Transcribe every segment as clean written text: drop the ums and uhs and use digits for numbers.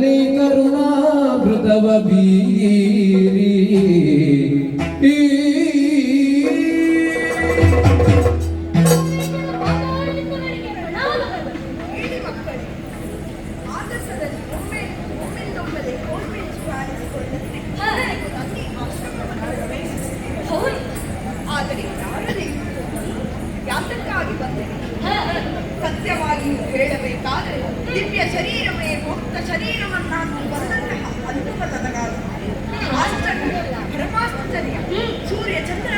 ಕರುಣೆ ಕರುಣಾಮೃತವ ಬೀರಿ ಸತ್ಯವಾಗಿ ಹೇಳಬೇಕಾದರೆ ದಿವ್ಯ ಶರೀರವೇ ಮುಕ್ತ ಶರೀರವನ್ನಾಗಿ ಬಂದಂತಹ ಅದ್ಭುತದ ಪರಮಾಶ್ಚರ್ಯ ಸೂರ್ಯ ಚಂದ್ರ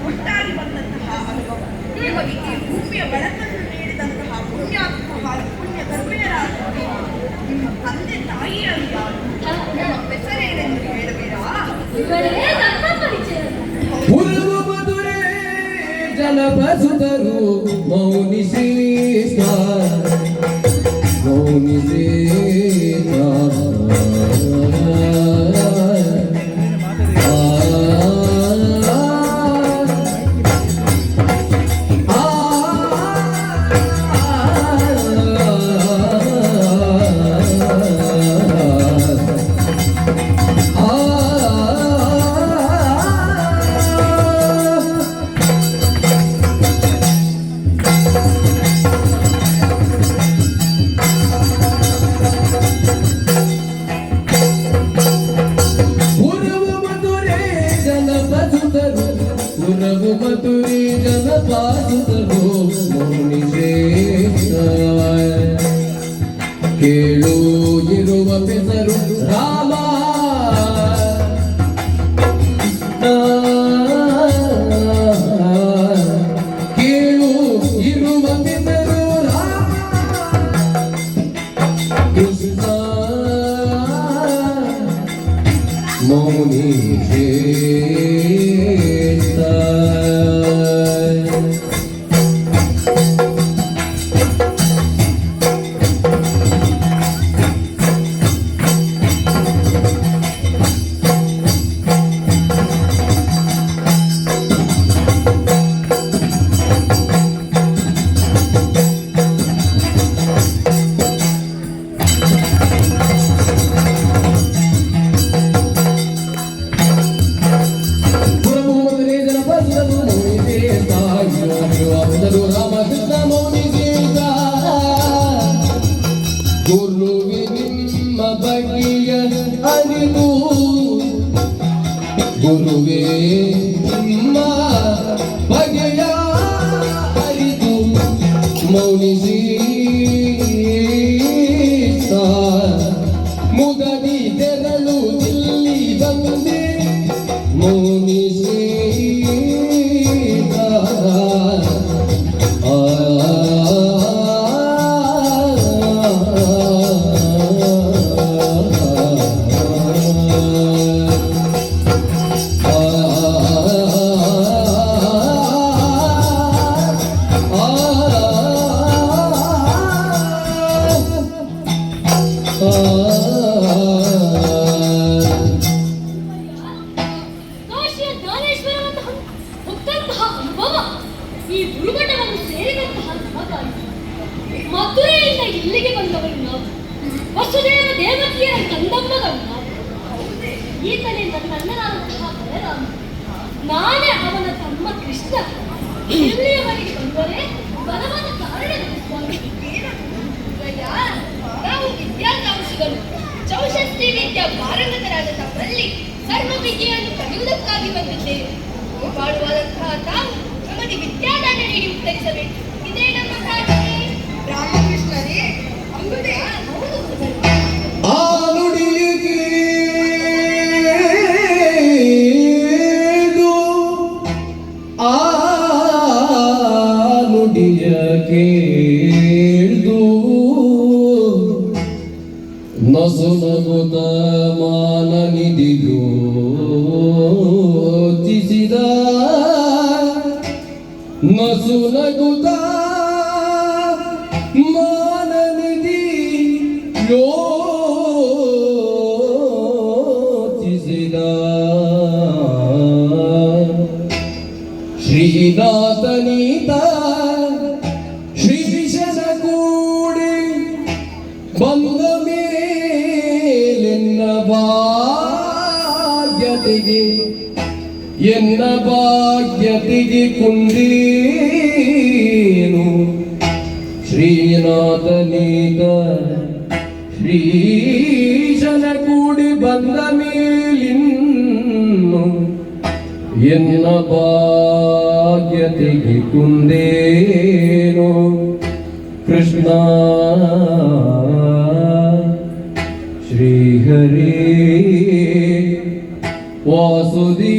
ಒಟ್ಟಾಗಿ ಬಂದಂತಹ ಅನುಭವ ನಿಮಗೆ ಈ ಭೂಮಿಯ ಬೆಳಕನ್ನು ನೀಡಿದಂತಹ ಪುಣ್ಯಾತ್ಮ ಪುಣ್ಯ ಕರ್ಮೆಯರಾದ ನಿಮ್ಮ ತಂದೆ ತಾಯಿಯಾಗಿ ನಿಮ್ಮ ಹೆಸರೇನೆಂದು ಹೇಳಬೇಡ. ಜಲಪಸುತರು ಮೌನಿಸೇತ ಮಧುರಿ ಜಲಪಾಸುತರು ಮೌನಿಸೇತ ಕೇಳು ಇರುವ ಬೆಸರು ರಾಮ ಕೇಳು ಇರುವ ಬೆಸರು ರಾಮ ಕೃಷ್ಣ ಮೌನಿಸೇತ ಗುರುವೆ ನಿಮ್ಮ ಬಗೆಯ ಅರಿವು ಗುರುವೇ ನಿಮ್ಮ ಬಗೆಯ ಅರಿವು ಮೌನಿಸಿ ಮುದದಿ ತೆರಳು ಇಲ್ಲಿ ಬಂದೆ ಮೌನಿಸಿ ಈ ದುರ್ಘಟವನ್ನು ಸೇರಿದಂತಹ ಸಹಕಾರಿ ಮಥುರೆಯಿಂದ ಇಲ್ಲಿಗೆ ಬಂದವರು ನಾವು ವಸುದೇವ ದೇವಕಿಯರ ಕಂದಮ್ಮಗಳು ನಾವು ಈತನೇ ನನ್ನ ಅಣ್ಣನಾದಂತಹ ಬಲರಾಮ ನಾನೇ ಅವನ ತಮ್ಮ ಕೃಷ್ಣ ಇಲ್ಲಿಯವರೆಗೆ ಬಂದರೆ ಬಲವಾದ ಕಾರಣ ನಾವು ವಿದ್ಯಾಕಾಂಕ್ಷಿಗಳು ಚೌಷಷ್ಠಿ ವಿದ್ಯಾ ಪಾರಂಗತರಾದ ತಮ್ಮಲ್ಲಿ ಸರ್ವ ವಿದ್ಯೆಯನ್ನು ಕಲಿಯುವುದಕ್ಕಾಗಿ ಬಂದಿದ್ದೇವೆ ಮಾಡುವಾದಂತಹ ತಾವು ನಮಗೆ ವಿದ್ಯಾದಾನ ನೀಡಿ ಉತ್ತರಿಸಬೇಕು. ಇದೇ ನಮ್ಮ ಪ್ರಾರ್ಥನೆ. ರಾಮಕೃಷ್ಣರೇ ಅಂಬುದೇ ಆ ನುಡಿಗೆ ಆ ನುಡಿಯ ಕೇಳ್ದು ನಸು ನಗುತ್ತ ಮಾನ ನಿಧಿಯೋ ನಸು ನಗುತ್ತ ಮಾನನಿಧಿ ಯೋಚಿಸಿದ ಶ್ರೀನಾಥನೀತ ಶ್ರೀಶನ ಕೂಡಿ ಬಂದ ಮೇಲೆ ನಾಥನಿಗೆ ಎನ್ನ ಭಾಗ್ಯತೆಗೆ ಕುಂದೇನು ಶ್ರೀನಾಥನೀಗ ಶ್ರೀಶನ ಕೂಡಿ ಬಂದ ಮೇಲಿನ್ನು ಎನ್ನ ಭಾಗ್ಯತೆಗೆ ಕುಂದೇನು ಕೃಷ್ಣ ಶ್ರೀಹರಿ ವಾಸುದೇವ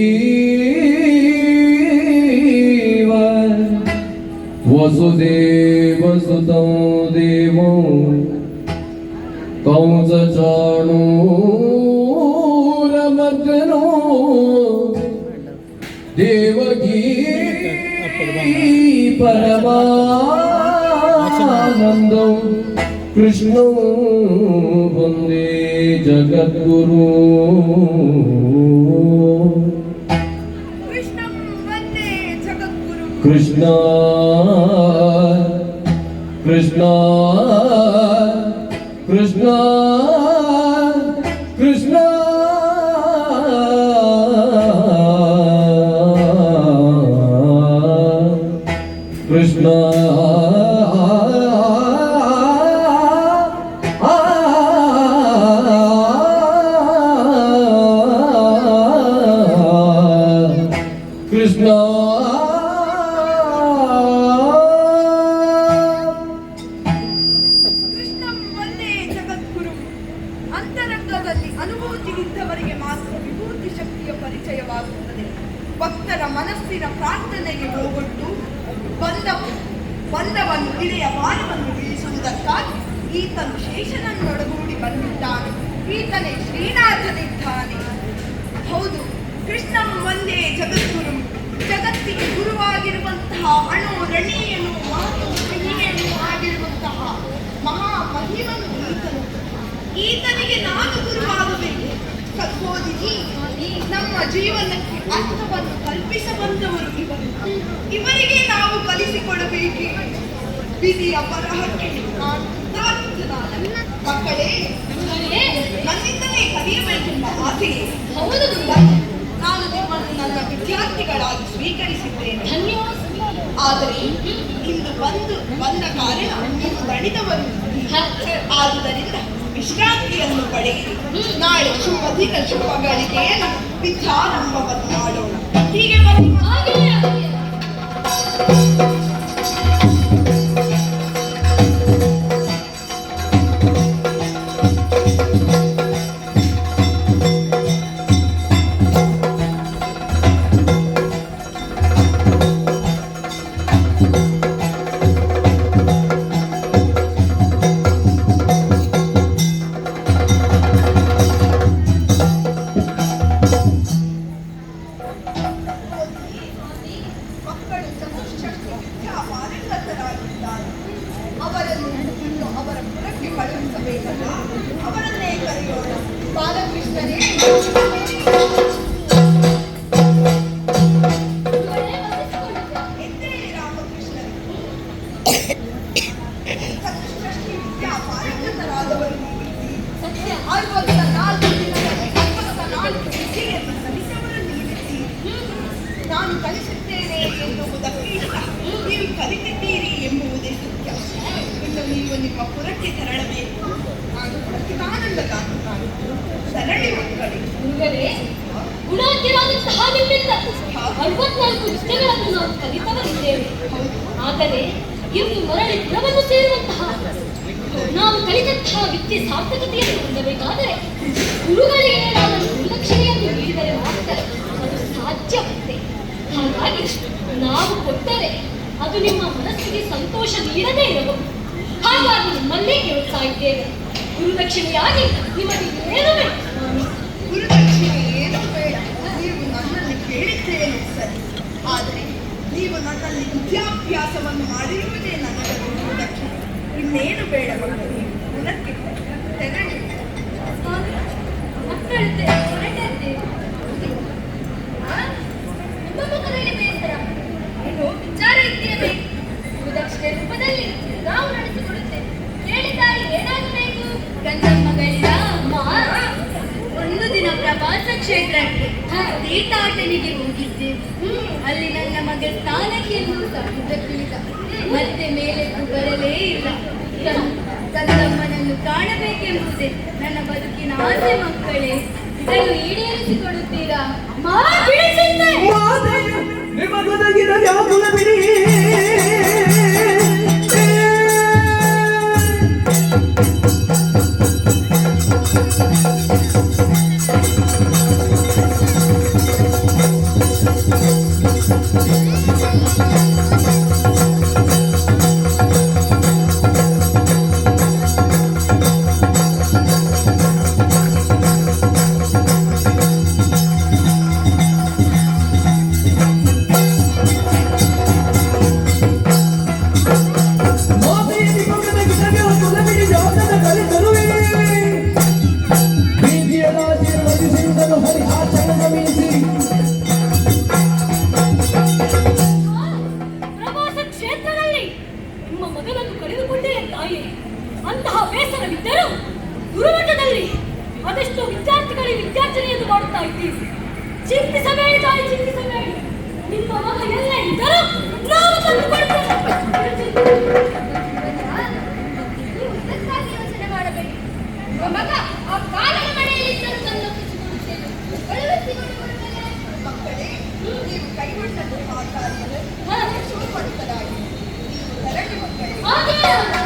ವಸುದೇವ ಸುತಂ ದೇವೋ ಕಂಸ ಚಾಣೂರಮಗ್ನೋ ದೇವಕೀ ಪರಮಾನಂದೋ ಕೃಷ್ಣೋ ವಂದೇ ಜಗದ್ಗುರು ಕೃಷ್ಣಂ ವಂದೇ ಜಗದ್ಗುರು ಕೃಷ್ಣ ಕೃಷ್ಣ ಕೃಷ್ಣ ಕೃಷ್ಣ ಕೃಷ್ಣ ಕೃಷ್ಣ ಕೃಷ್ಣಂ ವಂದೇ ಜಗದ್ಗುರು. ಅಂತರಂಗದಲ್ಲಿ ಅನುಭೂತಿ ಇದ್ದವರಿಗೆ ಮಾತ್ರ ವಿಭೂತಿ ಶಕ್ತಿಯ ಪರಿಚಯವಾಗುತ್ತದೆ. ಭಕ್ತರ ಮನಸ್ಸಿನ ಪ್ರಾರ್ಥನೆಗೆ ಹೋಗೊಟ್ಟು ಬಂದವನ್ನು ಇಳೆಯ ಭಾರವನ್ನು ಬೀಳಿಸುವುದಕ್ಕಾಗಿ ಈತನು ಶೇಷನನ್ನೊಡಗೂಡಿ ಬಂದಿದ್ದಾನೆ. ಈತನೇ ಶ್ರೀನಾಥನಿದ್ದಾನೆ. ಹೌದು, ಕೃಷ್ಣಂ ವಂದೇ ಜಗದ್ಗುರು. ಜಗತ್ತಿಗೆ ಗುರುವಾಗಿರುವಂತಹ ಅಣು ರಣೀಯನು ಮಾತು ಮಹಿಮೆಯನ್ನು ಆಗಿರುವಂತಹ ಮಹಾ ಮಹಿಮನು ಈತನು. ಈತನಿಗೆ ನಾನು ಗುರುವಾಗಬೇಕು. ಸದ್ಬೋಧಿನಿ, ನಮ್ಮ ಜೀವನಕ್ಕೆ ಅರ್ಥವನ್ನು ಕಲ್ಪಿಸಬಂದವರು ಇವರು. ಇವರಿಗೆ ನಾವು ಕಲಿಸಿಕೊಡಬೇಕೆ? ವಿಧಿಯ ಬರಹಕ್ಕೆ ನಾನು ಕೃತಜ್ಞನಾದ. ಮಕ್ಕಳೇ, ನನ್ನಿಂದಲೇ ಕಲಿಯಬೇಕೆಂಬ ಆಸೆಯೇ. ಹೌದು ನಾನು ನಿಮ್ಮನ್ನು ನನ್ನ ವಿದ್ಯಾರ್ಥಿಗಳಾಗಿ ಸ್ವೀಕರಿಸಿದ್ದೇನೆ. ಆದರೆ ಇಂದು ಬಂದ ಕಾರಣ ನೀವು ದಣಿದವರು. ಆದುದರಿಂದ ವಿಶ್ರಾಂತಿಯನ್ನು ಪಡೆಯಿರಿ. ನಾಳೆ ಶುಭ ದಿನ ಶುಭ ಗಳಿಗೆಯನ್ನು ವಿದ್ಯಾರಂಭವನ್ನು ಮಾಡೋಣ. ಹೀಗೆ ಬನ್ನಿ. ಹಾಗೆಯೇ ಆಗಲಿ. ಮಕ್ಕಳು ಚತುಷ್ಷಷ್ಟಿ ವಿದ್ಯಾಪಾರಂಗತರಾಗಿದ್ದಾರೆ. ಅವರನ್ನು ಇನ್ನು ಅವರ ಪುರಕ್ಕೆ ಕಳುಹಿಸಬೇಕಲ್ಲ, ಅವರನ್ನೇ ಕರೆಯೋಣ. ಬಾಲಕೃಷ್ಣರೇ, ಎದ್ದೇಳಿ ರಾಮಕೃಷ್ಣರೇ. ಚತುಷ್ಷಷ್ಟಿ ವಿದ್ಯಾಪಾರಂಗತರಾದವರು ನೀವಿದ್ದೀರಿ. 64 ದಿನದಲ್ಲಿ 64 ವಿದ್ಯೆಯನ್ನು ಕಲಿಸವರು ನೀವಿದ್ದೀರಿ. ನಾನು ಕಲಿಸುತ್ತೇನೆ ಎನ್ನುವುದಕ್ಕಿಂತ ನೀವು ಕಲಿತಿದ್ದೀರಿ ಎಂಬುವುದೇ ಸತ್ಯ. ಇನ್ನು ನೀವು ನಿಮ್ಮ ಪುರಕ್ಕೆ ತೆರಳಬೇಕು. ನಾನು ಪ್ರತಿಭಾನಂದಕಾಗುತ್ತಾನೆ. ಸರಳಿ ಮಕ್ಕಳೇ, ಗುರುಗಳೇ, ಗುಣಾಢ್ಯರಾದಂತಹ ನಿಮ್ಮಿಂದ 64 ವಿದ್ಯೆಗಳನ್ನು ನಾವು ಕಲಿತವರಿದ್ದೇವೆ. ಆದರೆ ಇಂದು ಮರಳಿ ಪುರವನ್ನು ಸೇರುವಂತಹ ನಾವು ಕಲಿತಂತಹ ವಿದ್ಯೆ ಸಾರ್ಥಕತೆಯನ್ನು ಹೊಂದಬೇಕಾದರೆ ಗುರುಗಳಿಗೆ ನಾವು ಗುರುದಕ್ಷಿಣೆಯನ್ನು ನೀಡಿದರೆ ಮಾತ್ರ ಅದು ಸಾಧ್ಯವಾಗಿದೆ. ಹಾಗಾಗಿ ನಾವು ಕೊಟ್ಟರೆ ಅದು ನಿಮ್ಮ ಮನಸ್ಸಿಗೆ ಸಂತೋಷ ನೀಡದೇ ಇರಬಹುದು. ಹಾಗಾಗಿ ನಿಮ್ಮನ್ನೇ ಕೇಳುತ್ತಾ ಇದ್ದೇವೆ. ಗುರುದಕ್ಷಿಣೆಯಾಗಿ ನಿಮಗೆ ಏನು ಬೇಡ? ಗುರುದಕ್ಷಿಣೆ ಏನು ಬೇಡ. ನೀವು ನನ್ನನ್ನು ಕೇಳಿದ್ದೇನೆ ಸರಿ, ಆದರೆ ನೀವು ನನ್ನಲ್ಲಿ ವಿದ್ಯಾಭ್ಯಾಸವನ್ನು ಮಾಡಿರುವುದೇ ನನಗೆ ಗುರುದಕ್ಷಿಣೆ. ಇನ್ನೇನು ಬೇಡ ಮಕ್ಕಳು, ಪುನಕ್ಕೆ ತೆರಳಿ. ಮಕ್ಕಳಿದ್ದೆ ಹೊರಟಿದ್ದೆ. ನಿಮ್ಮ ಮುಖದಲ್ಲಿ ಬೇಸರ, ಏನು ವಿಚಾರ ಇದೆಯೇ? ಗುರುದಕ್ಷಿಣೆ ರೂಪದಲ್ಲಿ ನಾವು ನಡೆಸಿಕೊಡುತ್ತೇವೆ. ಹೇಳಿ ತಾಯಿ, ಏನಾಗಬೇಕು? ಗಂಧಮ್ಮಗಳಿಂದ ಅಮ್ಮ ಒಂದು ದಿನ ಪ್ರವಾಸ ಕ್ಷೇತ್ರಕ್ಕೆ ತೀರ್ಥಾಟನೆಗೆ ಹೋಗಿದ್ದೆವು. ಅಲ್ಲಿ ನನ್ನ ಮಗ ಸ್ನಾನಕ್ಕೆಂದು ಸಮುದ್ರಕ್ಕಿಳಿದ. ಮತ್ತೆ ಮೇಲೆದ್ದು ಬರಲೇ ಇಲ್ಲ. ತಂದಮ್ಮನನ್ನು ಕಾಣಬೇಕೆಂಬುದೇ ನನ್ನ ಬದುಕಿನ ಆಸೆ. ಮಕ್ಕಳೇ, ಇದನ್ನು ಈಡೇರಿಸಿಕೊಡುತ್ತೀರಾ? ನಿಮಗೊದಗಿದ ವ್ಯಾಕುಲ ಬಿಡಿ. ಪ್ರವಾಸ ಕ್ಷೇತ್ರದಲ್ಲಿ ನಿಮ್ಮ ಮಗನನ್ನು ಕಳೆದುಕೊಂಡೇ ತಾಯಿ. ಅಂತಹ ಬೇಸರವಿದ್ದರೂ ಗುರುಮಠದಲ್ಲಿ ಅದೆಷ್ಟೋ ವಿದ್ಯಾರ್ಥಿಗಳಿಗೆ ವಿದ್ಯಾರ್ಜನೆಯನ್ನು ಮಾಡುತ್ತಾ ಇದ್ದೀರಿ. ಚಿಂತಿಸಬೇಡಿ ತಾಯಿ, ಚಿಂತಿಸಬೇಡಿ. ನಿಮ್ಮ ಮಗ ಎಲ್ಲ ಇದ್ದರೂ ನಾವು ತಂದುಕೊಡುತ್ತೇವೆ. ಯೋಚನೆ ಮಾಡಬೇಡಿ. ಮಗ ಆ ಕಾಲದ ಮನೆಯಲ್ಲಿ ಮಕ್ಕಳೇ, ನೀವು ಕೈಗೊಂಡದ್ದು ಆ ಕಾರ್ಯ ಶುರು ಮಾಡುತ್ತದಾಗಿ ನೀವು ಹೊರಡಿ ಮಕ್ಕಳೇ.